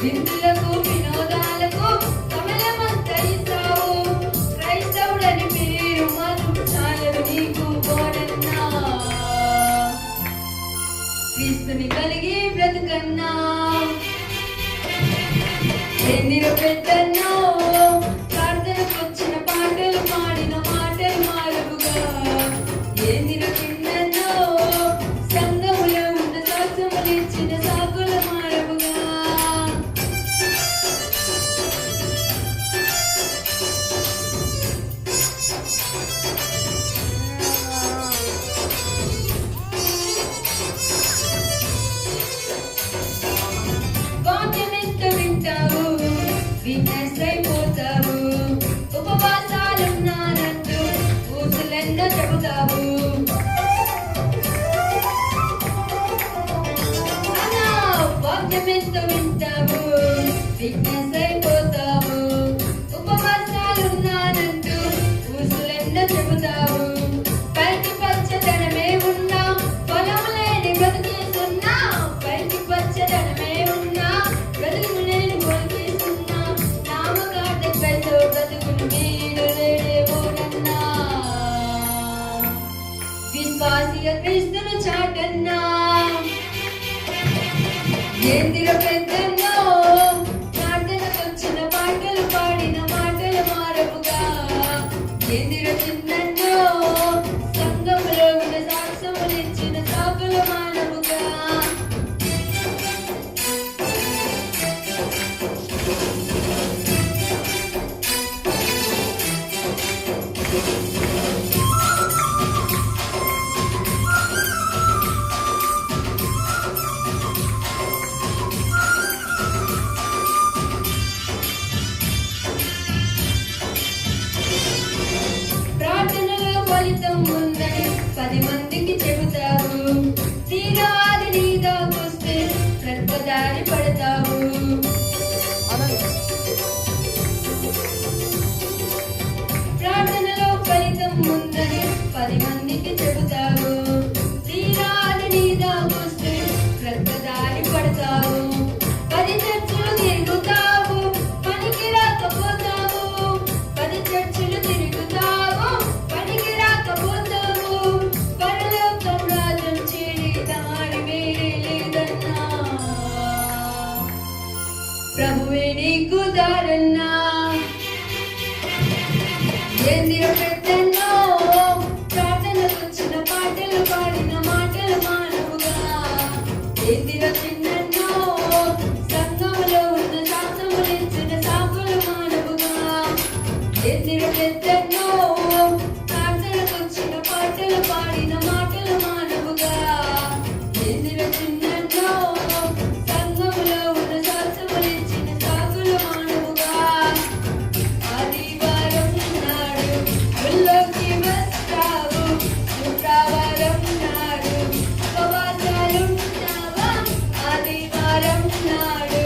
విందులకు వినోదాలకు కమలమంతా ఇస్తావు. క్రైస్తవుడని పేరు మాత్రం చాలదు నీకు బోడన్నా. క్రీస్తుని కలిగి బ్రతుకన్నా ఎన్నిరో పెద్దన్నో. ప్రార్థనకు వచ్చిన పాటలు పాడిన మాటలు మారవుగా. ఎన్నిరో చిన్నన్నో సంఘములో ఉన్న సాక్ష్యములు ఇచ్చిన సాకులు మారవుగా. వాక్యమెంత వింటావు, వీక్నెస్ అయిపోతావు. ఉపవాసాలున్నానంటూ ఊసులెన్నో చెబుతావు. అలా వాక్యమెంత వింటావు, వీక్నెస్ అయిపోతావు. ఉపవాసాలున్నానంటూ ఊసులెన్నో చెబుతావు. పైకి పచ్చదనమే ఉన్నా పొలం లేని బ్రతికేస్తున్నా. పైకి పచ్చదనమే ఉన్నా బ్రతుకు లేని బ్రతికేస్తున్నా. నామకార్థకైతో బ్రతుకును వీడు లేడేమోనన్నా. విశ్వాసిగా క్రీస్తును చాటన్నా. ఏందిర పెద్దన్నో ప్రార్థనకొచ్చిన పాటలు పాడిన మాటలు మారవుగా. ఏందిర చిన్నన్నో సంఘములో ఉన్న సాక్ష్యములు ఇచ్చిన సాకులు మానవుగా. ప్రార్థనలో ఫలితం ఉందని 10 మందికి చెబుతావు. తీరా అది నీ దాకొస్తే ప్రక్కదారి పడతావు. ప్రార్థనలో ఫలితం ఉందని 10 మందికి చెబుతావు. తీరా అది నీ దాకొస్తే ప్రక్కదారి పడతావు. 10 చర్చలు తిరుగుతావు, పనికి రాకపోతావు. 10 చర్చలు తిరుగుతావు, పనికి రాకపోతావు. పరలోకం రాజ్యం చేరి దారి వేరే లేదన్నా. ప్రభువే నీకు దారన్నా. ఏందిర పెద్దన్నో ప్రార్థనకొచ్చిన పాటలు పాడిన మాటలు మానవుగా. ఏందిర చిన్నన్నో సంఘములో ఉన్న సాక్ష్యములు ఇచ్చిన సాకులు మానవుగా. ఏందిర పెద్దన్నో ప్రార్థనకొచ్చిన పాటలు పాడిన మాటలు మానవుగా. ఏందిర చిన్నన్నో సంఘములో ఉన్న సాక్ష్యములు ఇచ్చిన సాకులు మానవుగా. ఆదివారం నాడు ఊళ్ళోకి వస్తావు, శుక్రవారం నాడు ఉపవాసాలుంటావా. ఆదివారం నాడు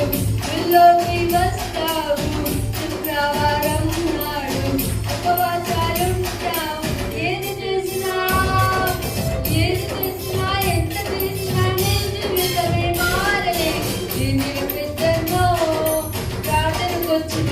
ఊళ్ళోకి వస్తావు, శుక్రవారం నాడు ఉపవాసాలుంటావు. ఏది చేసినా ఎంత చేసినా నీ జీవితమే మారలే. దీని పెద్దన్నో ప్రార్థనకొచ్చిన